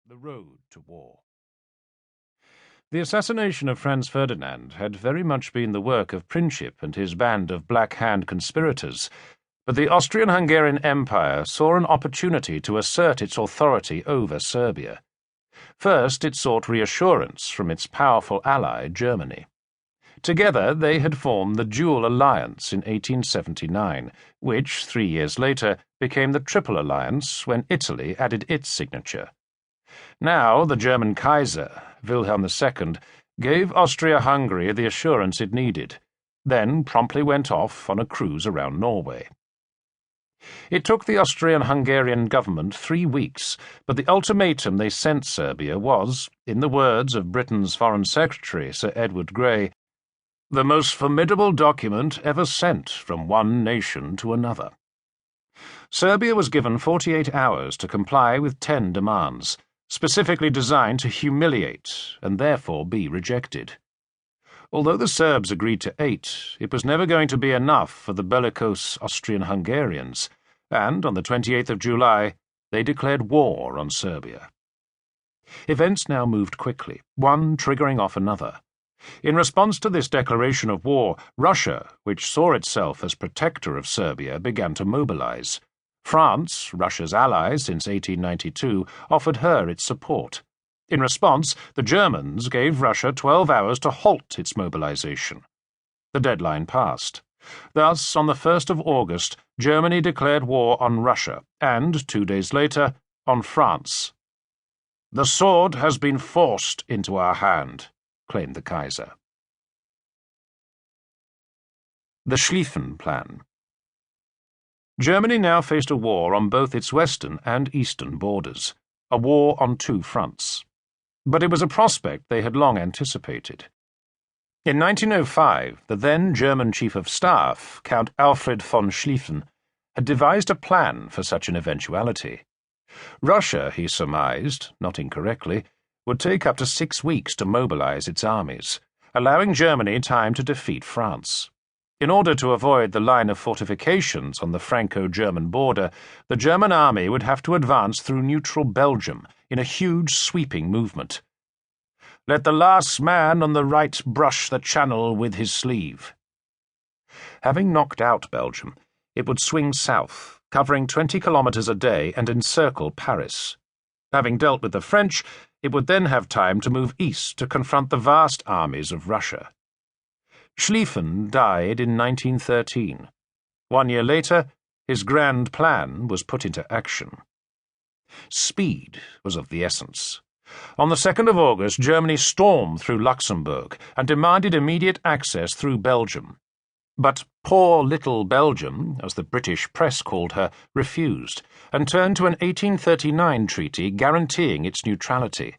The road to war. The assassination of Franz Ferdinand had very much been the work of Princip and his band of Black Hand conspirators, but the Austrian-Hungarian Empire saw an opportunity to assert its authority over Serbia. First, it sought reassurance from its powerful ally, Germany. Together, they had formed the Dual Alliance in 1879, which, 3 years later, became the Triple Alliance when Italy added its signature. Now, the German Kaiser, Wilhelm II, gave Austria-Hungary the assurance it needed, then promptly went off on a cruise around Norway. It took the Austrian-Hungarian government 3 weeks, but the ultimatum they sent Serbia was, in the words of Britain's Foreign Secretary Sir Edward Grey, the most formidable document ever sent from one nation to another. Serbia was given 48 hours to comply with 10 demands, specifically designed to humiliate and therefore be rejected. Although the Serbs agreed to 8, it was never going to be enough for the bellicose Austrian-Hungarians, and on the 28th of July, they declared war on Serbia. Events now moved quickly, one triggering off another. In response to this declaration of war, Russia, which saw itself as protector of Serbia, began to mobilize. France, Russia's ally since 1892, offered her its support. In response, the Germans gave Russia 12 hours to halt its mobilization. The deadline passed. Thus, on the 1st of August, Germany declared war on Russia, and 2 days later, on France. "The sword has been forced into our hand," claimed the Kaiser. The Schlieffen Plan. Germany now faced a war on both its western and eastern borders, a war on 2 fronts. But it was a prospect they had long anticipated. In 1905, the then German Chief of Staff, Count Alfred von Schlieffen, had devised a plan for such an eventuality. Russia, he surmised, not incorrectly, would take up to 6 weeks to mobilize its armies, allowing Germany time to defeat France. In order to avoid the line of fortifications on the Franco-German border, the German army would have to advance through neutral Belgium in a huge sweeping movement. "Let the last man on the right brush the channel with his sleeve." Having knocked out Belgium, it would swing south, covering 20 kilometers a day and encircle Paris. Having dealt with the French, it would then have time to move east to confront the vast armies of Russia. Schlieffen died in 1913. 1 year later, his grand plan was put into action. Speed was of the essence. On the 2nd of August, Germany stormed through Luxembourg and demanded immediate access through Belgium. But poor little Belgium, as the British press called her, refused, and turned to an 1839 treaty guaranteeing its neutrality.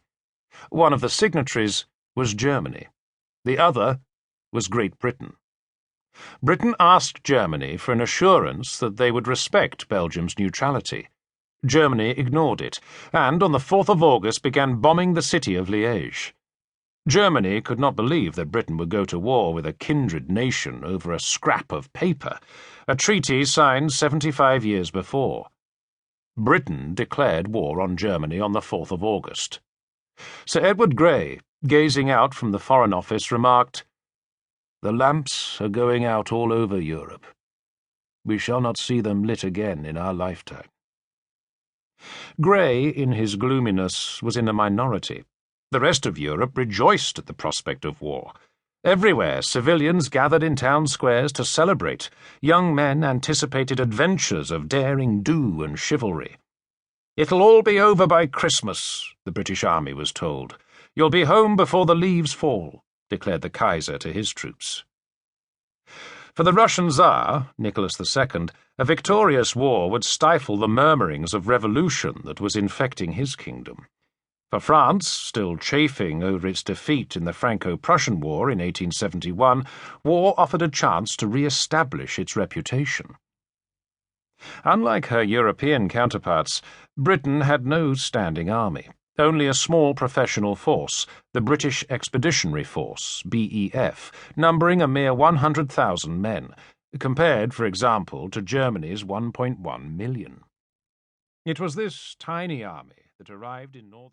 One of the signatories was Germany. The other was Great Britain. Britain asked Germany for an assurance that they would respect Belgium's neutrality. Germany ignored it, and on the 4th of August began bombing the city of Liège. Germany could not believe that Britain would go to war with a kindred nation over a scrap of paper, a treaty signed 75 years before. Britain declared war on Germany on the 4th of August. Sir Edward Grey, gazing out from the Foreign Office, remarked, "The lamps are going out all over Europe. We shall not see them lit again in our lifetime." Grey, in his gloominess, was in a minority. The rest of Europe rejoiced at the prospect of war. Everywhere, civilians gathered in town squares to celebrate. Young men anticipated adventures of daring do and chivalry. "It'll all be over by Christmas," the British army was told. "You'll be home before the leaves fall," declared the Kaiser to his troops. For the Russian Tsar, Nicholas II, a victorious war would stifle the murmurings of revolution that was infecting his kingdom. For France, still chafing over its defeat in the Franco-Prussian War in 1871, war offered a chance to re-establish its reputation. Unlike her European counterparts, Britain had no standing army. Only a small professional force, the British Expeditionary Force, BEF, numbering a mere 100,000 men, compared, for example, to Germany's 1.1 million. It was this tiny army that arrived in northern